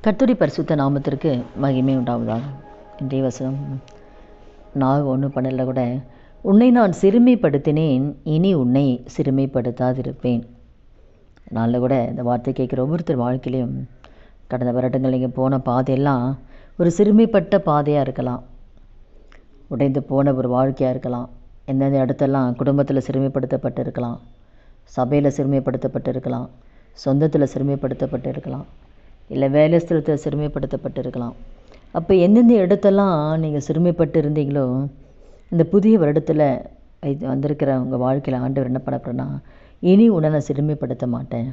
கர்த்தருடைய பரிசுத்த நாமத்திற்கு மகிமை உண்டாவதாக. இன்றைய வசனம் 4:1-12 கூட, உன்னை நான் சிறுமைப்படுத்தினேன், இனி உன்னை சிறுமைப்படுத்தாதிருப்பேன். நாளில் கூட இந்த வார்த்தை கேட்குற ஒவ்வொருத்தர் வாழ்க்கையிலையும் கடந்த வருடங்கள் நீங்கள் போன பாதையெல்லாம் ஒரு சிறுமைப்பட்ட பாதையாக இருக்கலாம், உடைந்து போன ஒரு வாழ்க்கையாக இருக்கலாம். எந்தெந்த இடத்தெல்லாம் குடும்பத்தில் சிறுமைப்படுத்தப்பட்டு இருக்கலாம், சபையில் சிறுமைப்படுத்தப்பட்டு இருக்கலாம், சொந்தத்தில் சிறுமைப்படுத்தப்பட்டு இருக்கலாம், இல்லை வேலை ஸ்தலத்தில் சிறுமைப்படுத்தப்பட்டு இருக்கலாம். அப்போ எந்தெந்த இடத்தெல்லாம் நீங்கள் சிறுமைப்பட்டு இருந்தீங்களோ, இந்த புதிய வருடத்தில் வந்திருக்கிற உங்கள் வாழ்க்கையில் ஆண்டவர் என்ன பண்ண போகிறேன்னா, இனி உன்னை நான் சிறுமைப்படுத்த மாட்டேன்,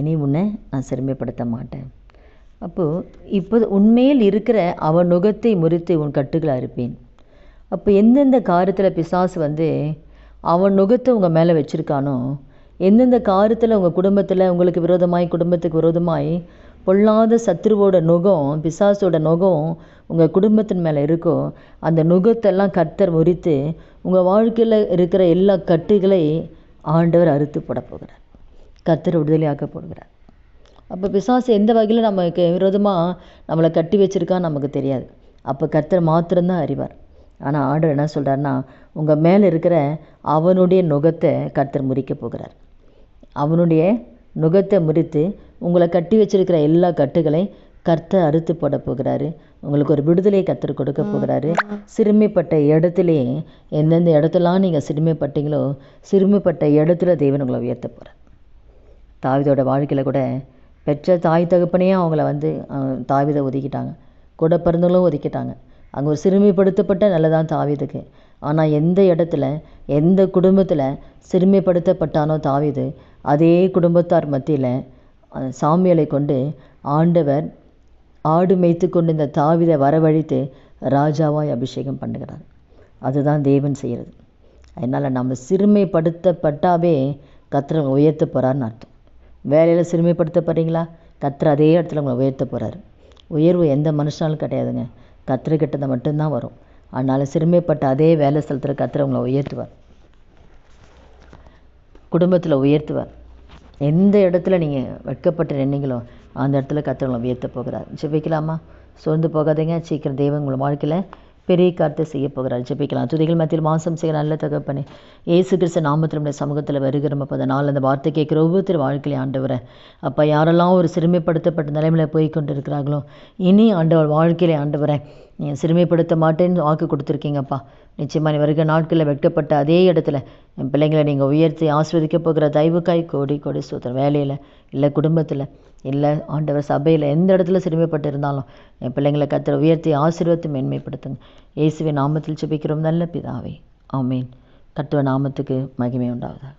இனி உன்னை நான் சிறுமைப்படுத்த மாட்டேன். அப்போது இப்போ உன்மேல் இருக்கிற அவன் நுகத்தை முறித்து உன் கட்டுகளாக இருப்பேன். அப்போ எந்தெந்த காரியத்தில் பிசாசு அவன் நுகத்தை உங்கள் மேலே வச்சுருக்கானோ, எந்தெந்த காரியத்தில் உங்கள் குடும்பத்தில் உங்களுக்கு விரோதமாய், குடும்பத்துக்கு விரோதமாய் பொல்லாத சத்ருவோட நுகம், பிசாசோட நுகம் உங்கள் குடும்பத்தின் மேலே இருக்கோ, அந்த நுகத்தெல்லாம் கர்த்தர் முறித்து உங்கள் வாழ்க்கையில் இருக்கிற எல்லா கட்டுகளை ஆண்டவர் அறுத்து போட போகிறார். கர்த்தர் விடுதலையாக்க போடுகிறார். அப்போ பிசாசு எந்த வகையில் நமக்கு விரோதமாக நம்மளை கட்டி வச்சுருக்கான்னு நமக்கு தெரியாது. அப்போ கர்த்தர் மாத்திரம்தான் அறிவார். ஆனால் ஆண்டவர் என்ன சொல்கிறாருன்னா, உங்கள் மேலே இருக்கிற அவனுடைய நுகத்தை கர்த்தர் முறிக்க போகிறார். அவனுடைய நுகத்தை முறித்து உங்களை கட்டி வச்சிருக்கிற எல்லா கட்டுகளை கர்த்தர் அறுத்து போட போகிறாரு. உங்களுக்கு ஒரு விடுதலையை கர்த்தர் கொடுக்க போகிறாரு. சிறுமைப்பட்ட இடத்துலே எந்தெந்த இடத்துலாம் நீங்கள் சிறுமைப்பட்டீங்களோ, சிறுமைப்பட்ட இடத்துல தேவன் உங்களை உயர்த்த போகிறார். தாவீதோட வாழ்க்கையில் கூட பெற்ற தாய் தகப்பனையே அவங்கள தாவீதை ஒதுக்கிட்டாங்க, கூட பிறந்தவங்களும் ஒதுக்கிட்டாங்க. அங்கே ஒரு சிறுமைப்படுத்தப்பட்ட நல்லதான் தாவீதுக்கு. ஆனால் எந்த இடத்துல, எந்த குடும்பத்தில் சிறுமைப்படுத்தப்பட்டானோ தாவீது, அதே குடும்பத்தார் மத்தியில் சாமுவேலை கொண்டு ஆண்டவர் ஆடு மேய்த்து கொண்டு இந்த தாவீதை வரவழைத்து ராஜாவாய் அபிஷேகம் பண்ணுகிறார். அதுதான் தேவன் செய்கிறது. அதனால் நம்ம சிறுமைப்படுத்தப்பட்டாவே கர்த்தர் உயர்த்த போகிறாருன்னு அர்த்தம். வேலையில் சிறுமைப்படுத்தப்படுறீங்களா, கர்த்தர் அதே இடத்துல உங்களை உயர்த்த போகிறாரு. உயர்வு எந்த மனுஷனாலும் கிடையாதுங்க, கர்த்தர்கிட்ட மட்டும்தான் வரும். அதனால் சிறுமைப்பட்ட அதே வேலை ஸ்தலத்தில் கர்த்தர் உங்களை உயர்த்துவார், குடும்பத்தில் உயர்த்துவார். எந்த இடத்துல நீங்கள் வெட்கப்பட்டு நின்னீங்களோ அந்த இடத்துல கர்த்தர் உங்களை உயர்த்த போகிறார். ஜெபிக்கலாமா? சோர்ந்து போகாதீங்க. சீக்கிரம் தேவன் உங்களை வாழ்க்கையில் பெரிய காரியத்தை செய்ய போகிறார். ஜெபிக்கலாம். துதிகள் மத்தியில் மாசம் செய்கிற நல்ல தகப்பனே, இயேசு கிறிஸ்து நாமத்தில் சமூகத்தில் வருகிறோம். அப்போ அதனால் அந்த வார்த்தை கேட்குற ஒவ்வொருத்தர் வாழ்க்கையில் ஆண்டவரை அப்போ யாரெல்லாம் ஒரு சிறுமைப்படுத்தப்பட்ட நிலைமையில் போய் கொண்டு இருக்கிறாங்களோ, இனி ஆண்டவர் வாழ்க்கையிலே ஆண்டவரை நீங்கள் சிறுமைப்படுத்த மாட்டேன்னு வாக்கு கொடுத்துருக்கீங்கப்பா. நிச்சயமாக நீ வருகிற நாட்களில் வெட்கப்பட்ட அதே இடத்துல என் பிள்ளைங்களை நீங்கள் உயர்த்தி ஆஸ்வதிக்க போகிற தயவுக்காய் கோடி கோடி ஸ்தோத்திரம். வேலையில் இல்லை, குடும்பத்தில் இல்லை, ஆண்டவர் சபையில் எந்த இடத்துல சிறுமைப்பட்டு இருந்தாலும் என் பிள்ளைங்களை கர்த்தர் உயர்த்தி ஆசீர்வதித்து மேன்மைப்படுத்துங்க. இயேசுவின் நாமத்தில் ஜெபிக்கிறோம் நல்ல பிதாவே, ஆமேன். கர்த்தர் நாமத்துக்கு மகிமை உண்டாவதாக.